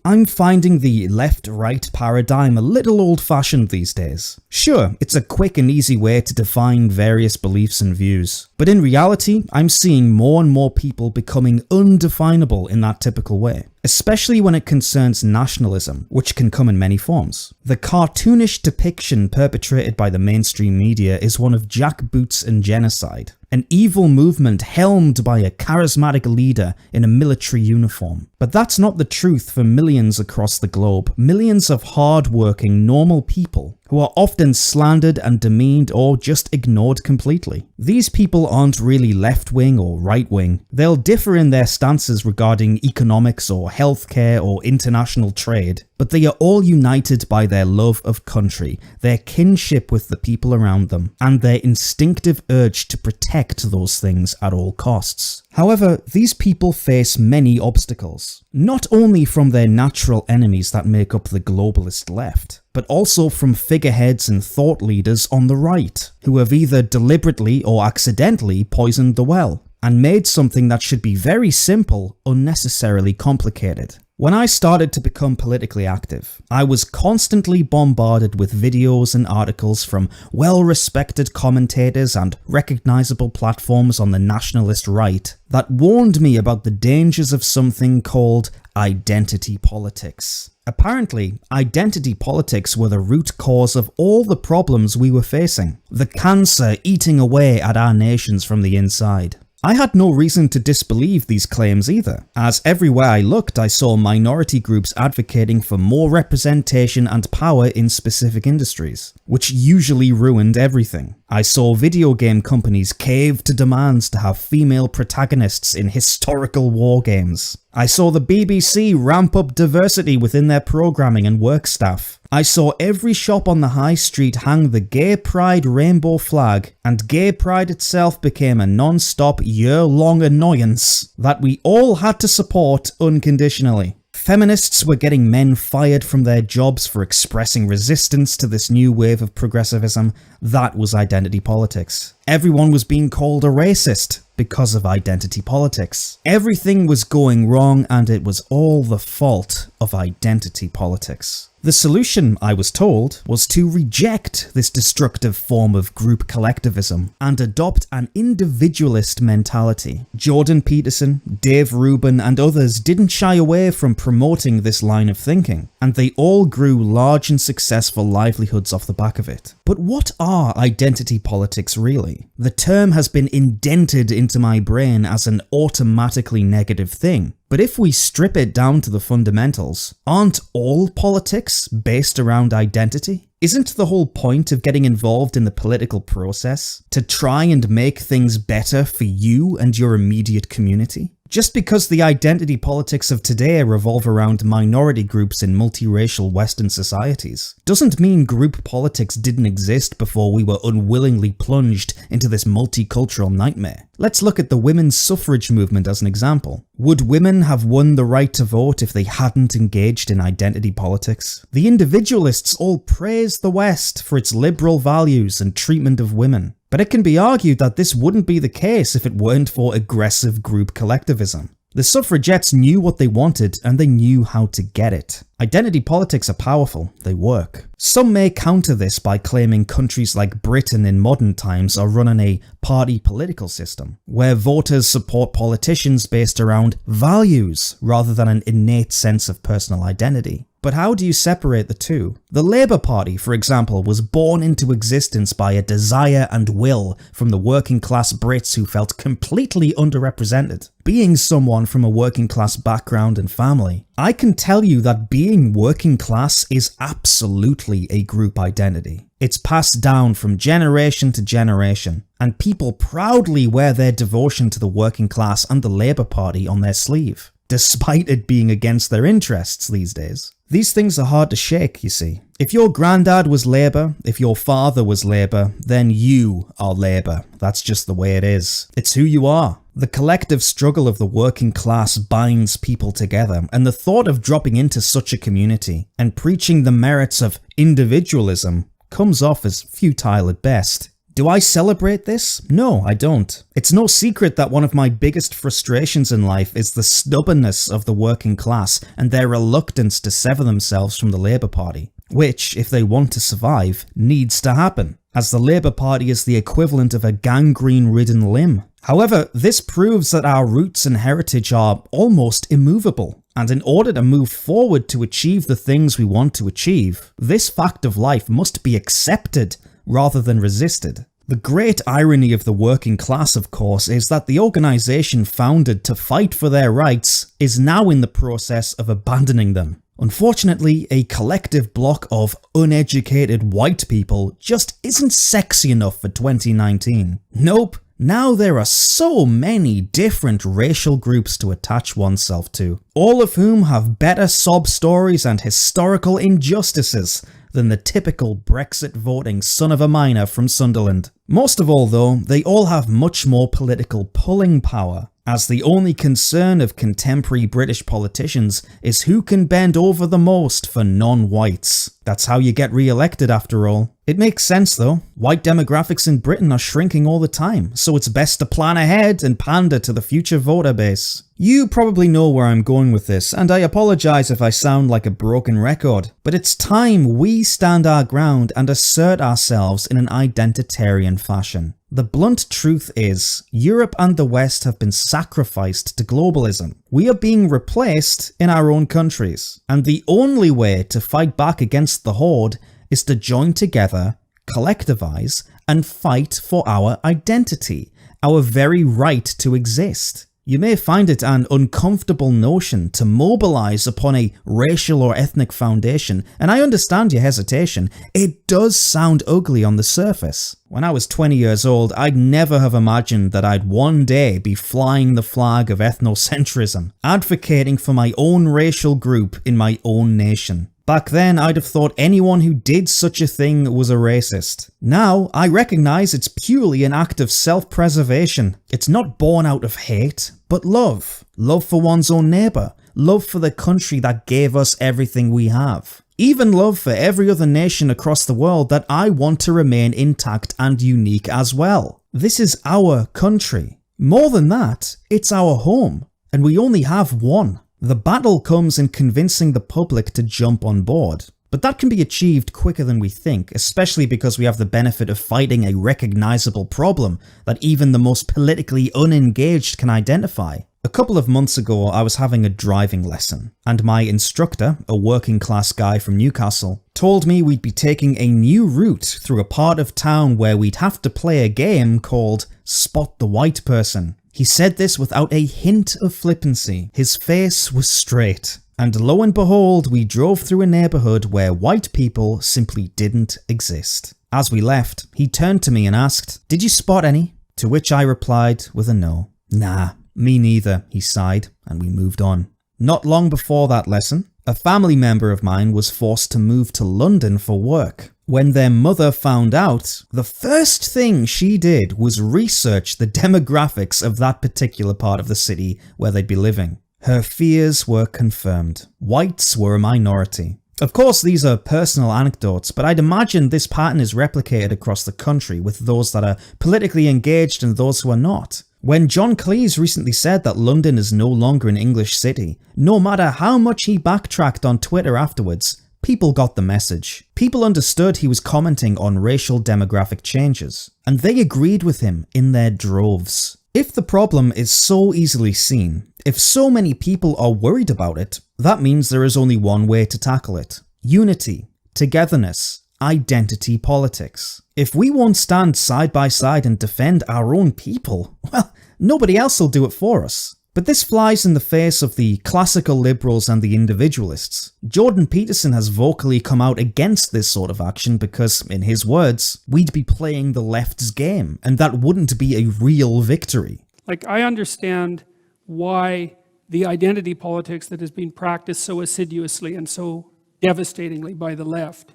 I'm finding the left-right paradigm a little old-fashioned these days. Sure, it's a quick and easy way to define various beliefs and views, but in reality, I'm seeing more and more people becoming undefinable in that typical way, especially when it concerns nationalism, which can come in many forms. The cartoonish depiction perpetrated by the mainstream media is one of jackboots and genocide, an evil movement helmed by a charismatic leader in a military uniform. But that's not the truth for millions across the globe, millions of hard-working, normal people who are often slandered and demeaned or just ignored completely. These people aren't really left-wing or right-wing. They'll differ in their stances regarding economics or healthcare or international trade, but they are all united by their love of country, their kinship with the people around them, and their instinctive urge to protect those things at all costs. However, these people face many obstacles, not only from their natural enemies that make up the globalist left, but also from figureheads and thought leaders on the right, who have either deliberately or accidentally poisoned the well, and made something that should be very simple unnecessarily complicated. When I started to become politically active, I was constantly bombarded with videos and articles from well-respected commentators and recognizable platforms on the nationalist right that warned me about the dangers of something called identity politics. Apparently, identity politics were the root cause of all the problems we were facing, the cancer eating away at our nations from the inside. I had no reason to disbelieve these claims either, as everywhere I looked I saw minority groups advocating for more representation and power in specific industries, which usually ruined everything. I saw video game companies cave to demands to have female protagonists in historical war games. I saw the BBC ramp up diversity within their programming and work staff. I saw every shop on the high street hang the gay pride rainbow flag, and gay pride itself became a non-stop year-long annoyance that we all had to support unconditionally. Feminists were getting men fired from their jobs for expressing resistance to this new wave of progressivism. That was identity politics. Everyone was being called a racist because of identity politics. Everything was going wrong, and it was all the fault of identity politics. The solution, I was told, was to reject this destructive form of group collectivism and adopt an individualist mentality. Jordan Peterson, Dave Rubin, and others didn't shy away from promoting this line of thinking, and they all grew large and successful livelihoods off the back of it. But what are identity politics really? The term has been indented into my brain as an automatically negative thing. But if we strip it down to the fundamentals, aren't all politics based around identity? Isn't the whole point of getting involved in the political process to try and make things better for you and your immediate community? Just because the identity politics of today revolve around minority groups in multiracial Western societies doesn't mean group politics didn't exist before we were unwillingly plunged into this multicultural nightmare. Let's look at the women's suffrage movement as an example. Would women have won the right to vote if they hadn't engaged in identity politics? The individualists all praise the West for its liberal values and treatment of women. But it can be argued that this wouldn't be the case if it weren't for aggressive group collectivism. The suffragettes knew what they wanted, and they knew how to get it. Identity politics are powerful, they work. Some may counter this by claiming countries like Britain in modern times are run on a party political system, where voters support politicians based around values rather than an innate sense of personal identity. But how do you separate the two? The Labour Party, for example, was born into existence by a desire and will from the working class Brits who felt completely underrepresented. Being someone from a working class background and family, I can tell you that being working class is absolutely a group identity. It's passed down from generation to generation, and people proudly wear their devotion to the working class and the Labour Party on their sleeve, despite it being against their interests these days. These things are hard to shake, you see. If your granddad was Labour, if your father was Labour, then you are Labour. That's just the way it is. It's who you are. The collective struggle of the working class binds people together, and the thought of dropping into such a community and preaching the merits of individualism comes off as futile at best. Do I celebrate this? No, I don't. It's no secret that one of my biggest frustrations in life is the stubbornness of the working class and their reluctance to sever themselves from the Labour Party, which, if they want to survive, needs to happen, as the Labour Party is the equivalent of a gangrene-ridden limb. However, this proves that our roots and heritage are almost immovable, and in order to move forward to achieve the things we want to achieve, this fact of life must be accepted rather than resisted. The great irony of the working class, of course, is that the organisation founded to fight for their rights is now in the process of abandoning them. Unfortunately, a collective block of uneducated white people just isn't sexy enough for 2019. Nope. Now there are so many different racial groups to attach oneself to, all of whom have better sob stories and historical injustices than the typical Brexit voting son of a miner from Sunderland. Most of all though, they all have much more political pulling power, as the only concern of contemporary British politicians is who can bend over the most for non-whites. That's how you get re-elected after all. It makes sense though. White demographics in Britain are shrinking all the time, so it's best to plan ahead and pander to the future voter base. You probably know where I'm going with this, and I apologise if I sound like a broken record, but it's time we stand our ground and assert ourselves in an identitarian fashion. The blunt truth is, Europe and the West have been sacrificed to globalism. We are being replaced in our own countries, and the only way to fight back against the horde is to join together, collectivise, and fight for our identity, our very right to exist. You may find it an uncomfortable notion to mobilise upon a racial or ethnic foundation, and I understand your hesitation. It does sound ugly on the surface. When I was 20 years old, I'd never have imagined that I'd one day be flying the flag of ethnocentrism, advocating for my own racial group in my own nation. Back then, I'd have thought anyone who did such a thing was a racist. Now, I recognise it's purely an act of self-preservation. It's not born out of hate, but love. Love for one's own neighbour. Love for the country that gave us everything we have. Even love for every other nation across the world that I want to remain intact and unique as well. This is our country. More than that, it's our home, and we only have one. The battle comes in convincing the public to jump on board. But that can be achieved quicker than we think, especially because we have the benefit of fighting a recognisable problem that even the most politically unengaged can identify. A couple of months ago, I was having a driving lesson, and my instructor, a working class guy from Newcastle, told me we'd be taking a new route through a part of town where we'd have to play a game called Spot the White Person. He said this without a hint of flippancy. His face was straight. And lo and behold, we drove through a neighbourhood where white people simply didn't exist. As we left, he turned to me and asked, "Did you spot any?" To which I replied with a no. "Nah, me neither," he sighed, and we moved on. Not long before that lesson, a family member of mine was forced to move to London for work. When their mother found out, the first thing she did was research the demographics of that particular part of the city where they'd be living. Her fears were confirmed. Whites were a minority. Of course, these are personal anecdotes, but I'd imagine this pattern is replicated across the country with those that are politically engaged and those who are not. When John Cleese recently said that London is no longer an English city, no matter how much he backtracked on Twitter afterwards, people got the message. People understood he was commenting on racial demographic changes, and they agreed with him in their droves. If the problem is so easily seen, if so many people are worried about it, that means there is only one way to tackle it. Unity, togetherness, identity politics. If we won't stand side by side and defend our own people, well, nobody else will do it for us. But this flies in the face of the classical liberals and the individualists. Jordan Peterson has vocally come out against this sort of action because, in his words, we'd be playing the left's game, and that wouldn't be a real victory. Like, I understand why the identity politics that has been practiced so assiduously and so devastatingly by the left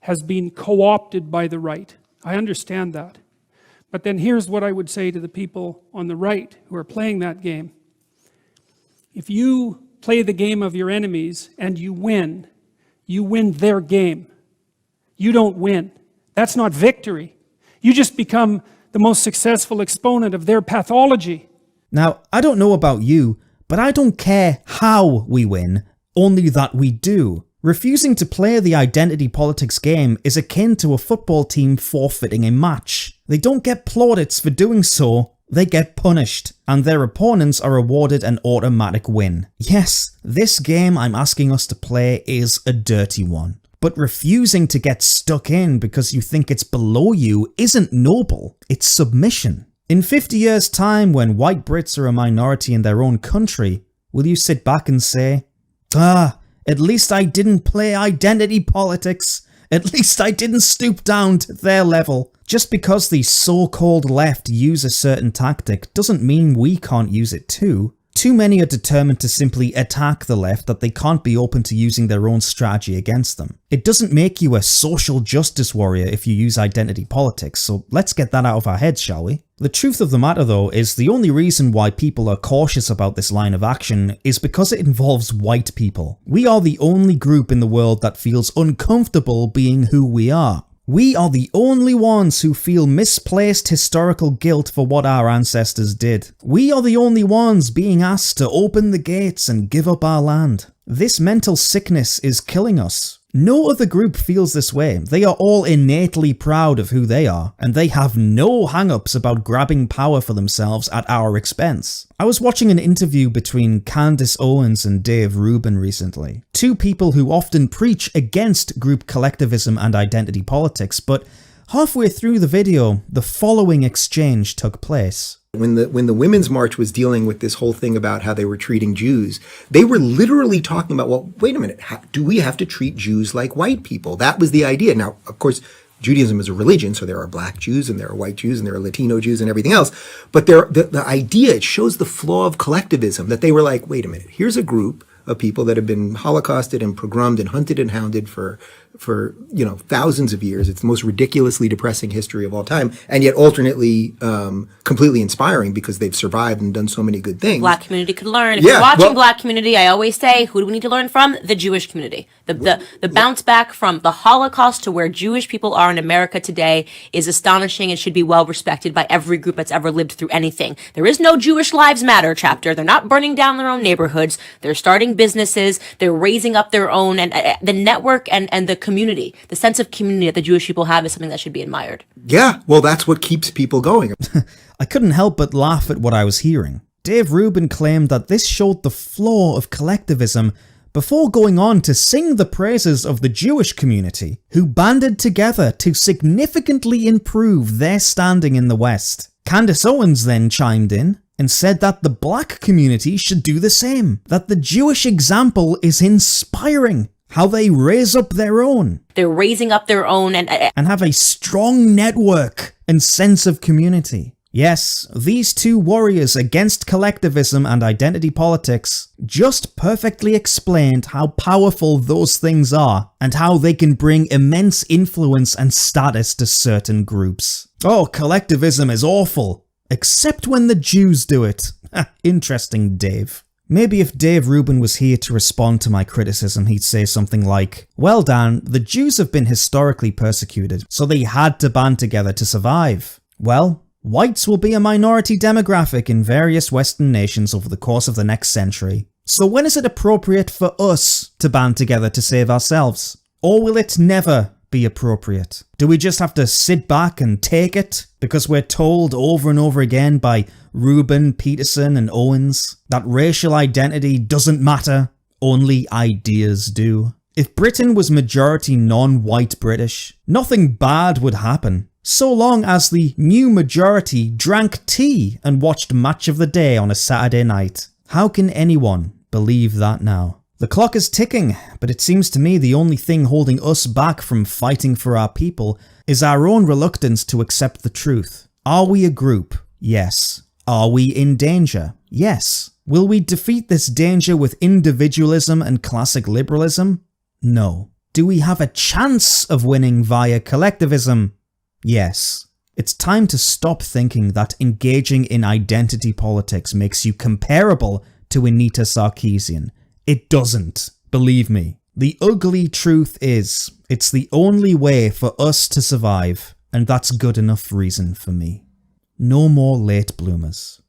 has been co-opted by the right. I understand that. But then here's what I would say to the people on the right who are playing that game. If you play the game of your enemies and you win their game. You don't win. That's not victory. You just become the most successful exponent of their pathology. Now, I don't know about you, but I don't care how we win, only that we do. Refusing to play the identity politics game is akin to a football team forfeiting a match. They don't get plaudits for doing so, they get punished, and their opponents are awarded an automatic win. Yes, this game I'm asking us to play is a dirty one. But refusing to get stuck in because you think it's below you isn't noble, it's submission. In 50 years' time, when white Brits are a minority in their own country, will you sit back and say, at least I didn't play identity politics. At least I didn't stoop down to their level. Just because the so-called left use a certain tactic doesn't mean we can't use it too. Too many are determined to simply attack the left that they can't be open to using their own strategy against them. It doesn't make you a social justice warrior if you use identity politics, so let's get that out of our heads, shall we? The truth of the matter though is the only reason why people are cautious about this line of action is because it involves white people. We are the only group in the world that feels uncomfortable being who we are. We are the only ones who feel misplaced historical guilt for what our ancestors did. We are the only ones being asked to open the gates and give up our land. This mental sickness is killing us. No other group feels this way. They are all innately proud of who they are, and they have no hang-ups about grabbing power for themselves at our expense. I was watching an interview between Candace Owens and Dave Rubin recently, two people who often preach against group collectivism and identity politics, but halfway through the video, the following exchange took place. When the Women's March was dealing with this whole thing about how they were treating Jews, they were literally talking about, well, wait a minute, do we have to treat Jews like white people? That was the idea. Now, of course, Judaism is a religion, so there are black Jews and there are white Jews and there are Latino Jews and everything else. But the idea, it shows the flaw of collectivism, that they were like, wait a minute, here's a group of people that have been holocausted and pogromed and hunted and hounded for thousands of years. It's the most ridiculously depressing history of all time, and yet alternately completely inspiring because they've survived and done so many good things. Black community could learn. If you're watching Black community, I always say, who do we need to learn from? The Jewish community. The bounce back from the Holocaust to where Jewish people are in America today is astonishing and should be well respected by every group that's ever lived through anything. There is no Jewish Lives Matter chapter. They're not burning down their own neighborhoods. They're starting businesses. They're raising up their own, and the network and the community, the sense of community that the Jewish people have is something that should be admired. Yeah, well, that's what keeps people going. I couldn't help but laugh at what I was hearing. Dave Rubin claimed that this showed the flaw of collectivism before going on to sing the praises of the Jewish community, who banded together to significantly improve their standing in the West. Candace Owens then chimed in and said that the black community should do the same, that the Jewish example is inspiring. How they raise up their own. They're raising up their own and have a strong network and sense of community. Yes, these two warriors against collectivism and identity politics just perfectly explained how powerful those things are and how they can bring immense influence and status to certain groups. Oh, collectivism is awful, except when the Jews do it. Interesting, Dave. Maybe if Dave Rubin was here to respond to my criticism, he'd say something like, well, Dan, the Jews have been historically persecuted, so they had to band together to survive. Well, whites will be a minority demographic in various Western nations over the course of the next century. So when is it appropriate for us to band together to save ourselves? Or will it never be appropriate? Do we just have to sit back and take it because we're told over and over again by Rubin, Peterson and Owens that racial identity doesn't matter, only ideas do? If Britain was majority non-white British, nothing bad would happen, so long as the new majority drank tea and watched Match of the Day on a Saturday night. How can anyone believe that now? The clock is ticking, but it seems to me the only thing holding us back from fighting for our people is our own reluctance to accept the truth. Are we a group? Yes. Are we in danger? Yes. Will we defeat this danger with individualism and classic liberalism? No. Do we have a chance of winning via collectivism? Yes. It's time to stop thinking that engaging in identity politics makes you comparable to Anita Sarkeesian. It doesn't. Believe me. The ugly truth is, it's the only way for us to survive. and that's good enough reason for me. No more late bloomers.